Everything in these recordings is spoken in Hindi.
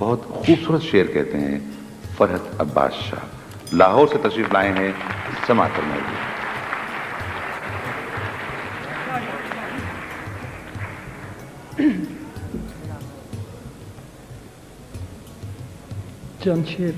बहुत खूबसूरत शेर कहते हैं फरहत अब्बास शाह, लाहौर से तशरीफ लाए हैं। समाअत फरमाइए। चंद शेर।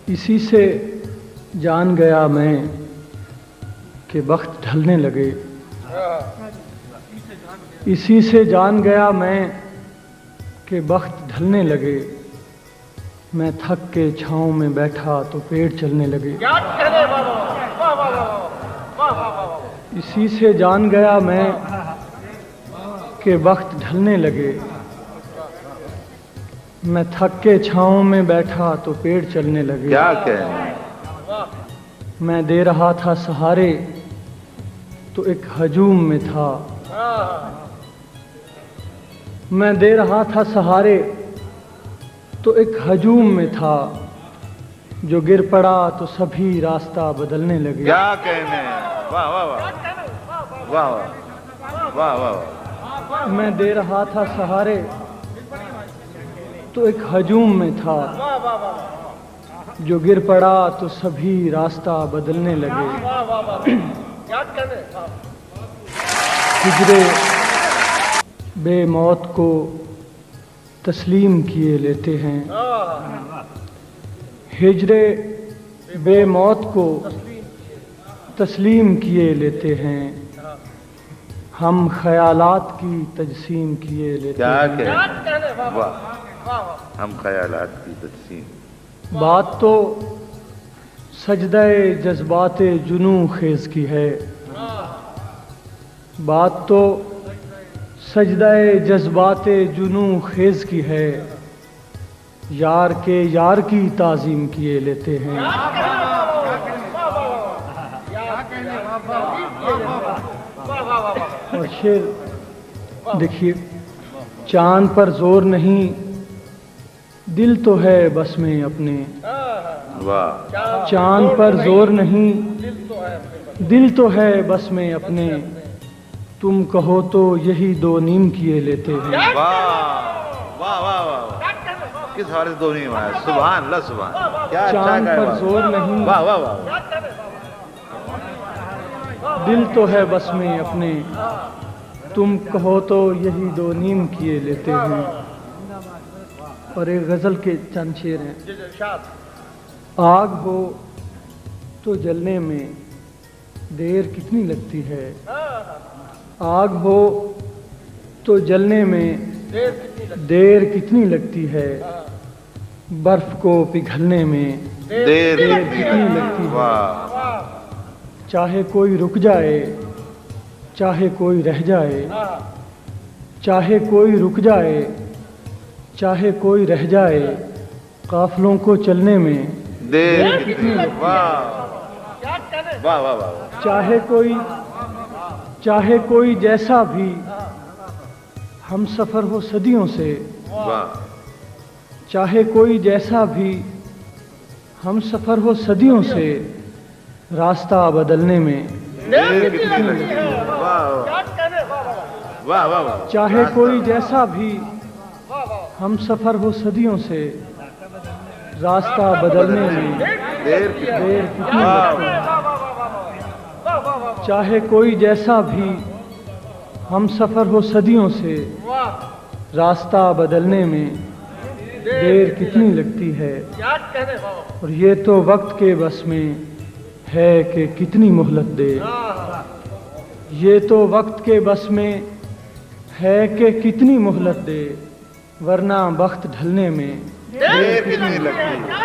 इसी से जान गया मैं कि वक्त ढलने लगे, इसी से जान गया मैं कि वक्त ढलने लगे, मैं थक के छाँव में बैठा तो पेड़ चलने लगे। इसी से जान गया मैं कि वक्त ढलने लगे, मैं थक के छाँव में बैठा तो पेड़ चलने लगे। क्या कहने? मैं दे रहा था सहारे तो एक हजूम में था, मैं दे रहा था सहारे तो एक हजूम में था, जो गिर पड़ा तो सभी रास्ता बदलने लगे। क्या कहने? वाह वाह वाह वाह वाह वाह वाह। मैं दे रहा था सहारे तो एक हजूम में था, जो गिर पड़ा तो सभी रास्ता बदलने लगे। हिजरे बेमौत को तस्लीम किए लेते हैं, हिजरे बेमौत को तस्लीम किए लेते हैं, हम ख्यालात की तजसीम किए लेते हैं। क्या कहने? वाह, हम ख्यालात की तजसीम। बात तो सजदे जज्बाते जुनू खेज की है, बात तो सजदे जज्बाते जुनू खेज की है, यार के यार की ताज़ीम किए लेते हैं। और शेर देखिए, चांद पर जोर नहीं दिल तो है बस में अपने, वाह। चांद पर जोर नहीं दिल तो है बस में अपने, तुम कहो तो यही दो नीम किए लेते हैं। वाह वाह वाह वाह। किस हवाले से दो नीम आया? सुभान अल्लाह, सुभान। क्या अच्छा चांद गाया। पर जोर नहीं वाह वाह वाह। दिल तो है बस में अपने, तुम कहो तो यही दो नीम किए लेते हैं। और एक गजल के चंद शेर हैं। आग हो तो जलने में देर कितनी लगती है, आग हो तो जलने में देर कितनी लगती है, बर्फ को पिघलने में देर कितनी लगती है। वाह। चाहे कोई रुक जाए, चाहे कोई रह जाए, चाहे कोई रुक जाए, चाहे कोई रह जाए, काफिलों को चलने में देर कितनी लगती है। वाह वाह वाह वाह। चाहे कोई जैसा भी हम सफर हो सदियों से, वाह। चाहे कोई जैसा भी हम सफर हो सदियों से, रास्ता बदलने में देर कितनी लगती है। वाह वाह वाह वाह। चाहे कोई जैसा भी हम सफर हो सदियों से, रास्ता बदलने में देर कितनी लगती है। चाहे कोई जैसा भी हम सफर हो सदियों से, रास्ता बदलने में देर कितनी लगती है। और ये तो वक्त के बस में है कि कितनी मोहलत दे, ये तो वक्त के बस में है कि कितनी मोहलत दे, वरना वक्त ढलने में देर कितनी लगती है।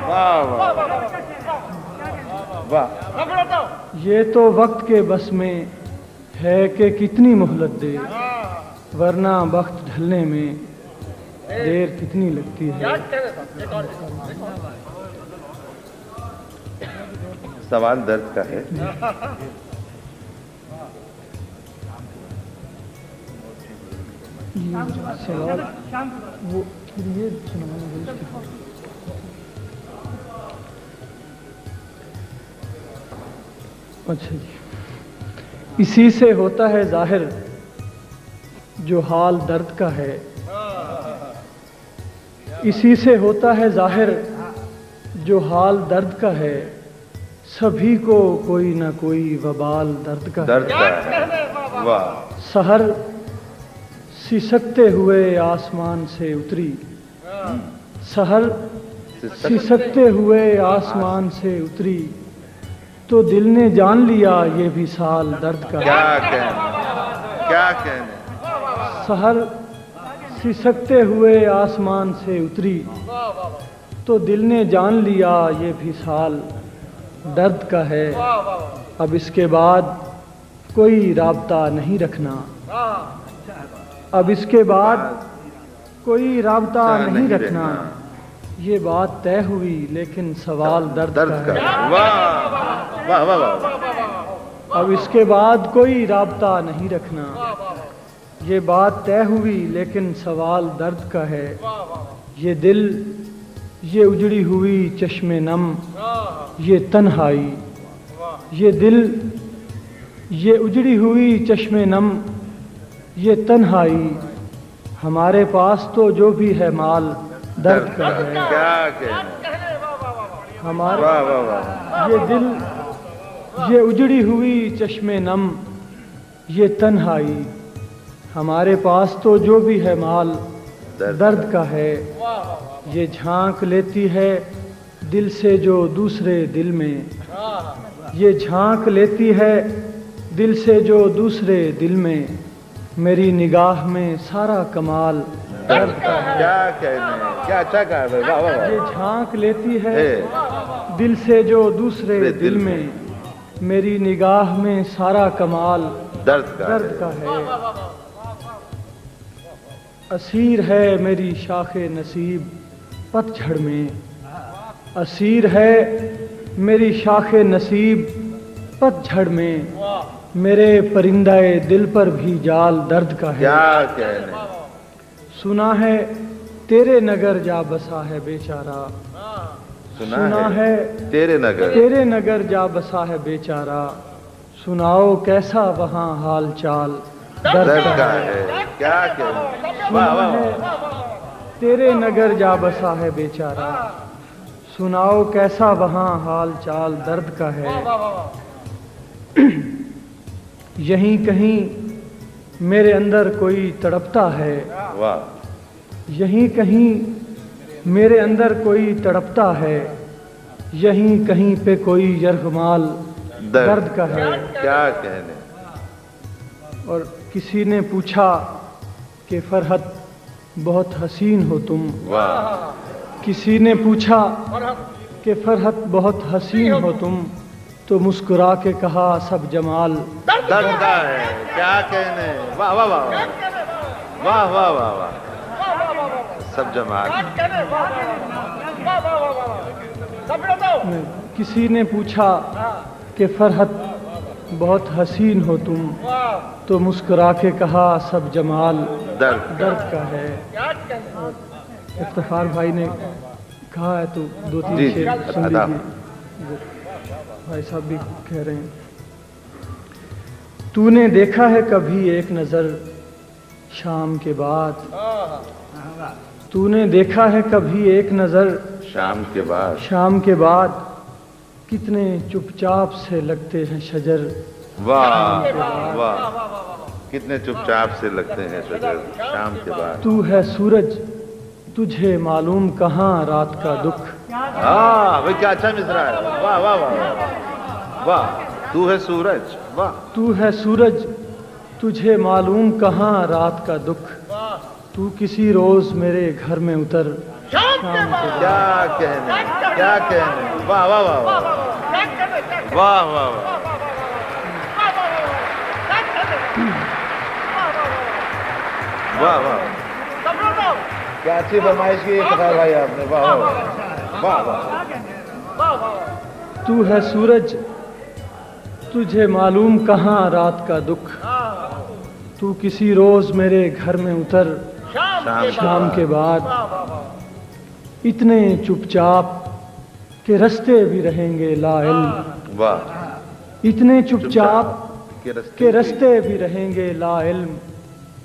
वाह वाह वाह। ये तो वक्त के बस में है कि कितनी मोहलत दे, वरना वक्त ढलने में देर कितनी लगती है। सवाल दर्द का है। सवाल वो ये सुनाना। अच्छा जी, इसी से होता है जाहिर जो हाल दर्द का है, इसी से होता है जाहिर जो हाल दर्द का है, सभी को कोई ना कोई वबाल दर्द का दर्द का है। वाह। सहर सिसकते हुए आसमान से उतरी, सहर सिसकते हुए आसमान से उतरी, तो दिल ने जान लिया ये भी साल दर्द का है। क्या कहने, क्या कहने। सहर सिसकते हुए आसमान से उतरी, तो दिल ने जान लिया ये भी साल दर्द का है। अब इसके बाद कोई राबता नहीं रखना, अब इसके बाद कोई राबता नहीं रखना, ये बात तय हुई लेकिन सवाल दर्द का है। वाह वाह वाह वाह। अब इसके बाद कोई राबता नहीं रखना, ये बात तय हुई लेकिन सवाल दर्द का है। ये दिल, ये उजड़ी हुई चश्मे नम, ये तन्हाई, ये दिल, ये उजड़ी हुई चश्मे नम, ये तन्हाई, हमारे पास तो जो भी है माल दर्द का है। क्या कहने। हमारे वाह वाह वाह। ये दिल, ये उजड़ी हुई चश्मे नम, ये तन्हाई, हमारे पास तो जो भी है माल दर्द का है। ये झांक लेती है दिल से जो दूसरे दिल में, ये झांक लेती है दिल से जो दूसरे दिल में, मेरी निगाह में सारा कमाल दर्द का है। क्या कहने, क्या अच्छा कहा भाई। वाह वाह ये वाह। झांक लेती है दिल से जो दूसरे दिल में, मेरी निगाह में सारा कमाल दर्द का है। असीर है मेरी शाखे नसीब पतझड़ में, असीर है मेरी शाखे नसीब पतझड़ में, मेरे परिंदाए दिल पर भी जाल दर्द का है। क्या कहने। सुना है तेरे नगर जा बसा है बेचारा, सुना है तेरे नगर जा बसा है बेचारा, सुनाओ कैसा वहाँ हाल चाल दर्द का है। क्या कहने। वाह वाह वाह। तेरे नगर जा बसा है बेचारा, सुनाओ कैसा वहाँ हाल चाल दर्द का है। यहीं कहीं मेरे अंदर कोई तड़पता है, वाह। यहीं कहीं मेरे अंदर कोई तड़पता है, यहीं कहीं पे कोई यरगमाल दर्द का है। क्या कहने। और किसी ने पूछा कि फरहत बहुत हसीन हो तुम, वाह। किसी ने पूछा कि फरहत बहुत हसीन हो तुम, तो मुस्कुरा के कहा सब जमाल दर्द का है। क्या कहने। वाह वाह वाह वाह वाह वाह वाह। सब जमाल। किसी ने पूछा कि फरहत बहुत हसीन हो तुम, तो मुस्कुरा के कहा सब जमाल दर्द का है। इफ्तिखार भाई ने कहा है तो दो तीन शेर सुन लीजिए, भाई साहब भी कह रहे हैं। तूने देखा है कभी एक नजर शाम के बाद, तूने देखा है कभी एक नजर शाम के बाद, शाम के बाद, कितने चुपचाप से लगते हैं शजर। वाह वाह। कितने चुपचाप से लगते हैं शजर शाम के बाद। तू है सूरज तुझे मालूम कहाँ रात का दुख। भाई क्या अच्छा मिसरा है। वाह वाह वाह वाह। तू है सूरज, वाह। तू है सूरज तुझे मालूम कहाँ रात का दुख, तू किसी रोज मेरे घर में उतर शाम के बाद। क्या कहने, क्या कहने। वाह वाह वाह वाह वाह वाह वाह। वाह वाह। क्या अच्छी फरमाइश की इफ्तिखार भाई आपने। वाह वाह वाह। तू है सूरज तुझे मालूम कहाँ रात का दुख, तू किसी रोज मेरे घर में उतर शाम के बाद। इतने चुपचाप के रास्ते भी रहेंगे ला इल्म, वाह। इतने चुपचाप के रास्ते भी रहेंगे ला इल्म,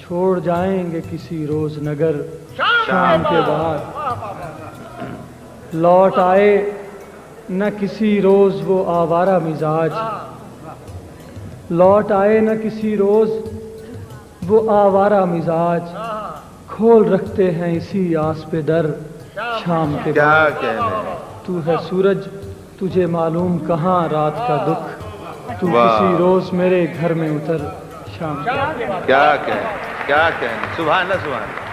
छोड़ जाएंगे किसी रोज नगर शाम के बाद। लौट आए न किसी रोज वो आवारा मिजाज, लौट आए न किसी रोज वो आवारा मिजाज, खोल रखते हैं इसी आस पे दर शाम के क्या बाद। कहने, तू है सूरज तुझे मालूम कहाँ रात का दुख, तू वाह। किसी रोज मेरे घर में उतर शाम के बाद। क्या कहने, क्या कहने, सुभान अल्लाह, सुभान अल्लाह।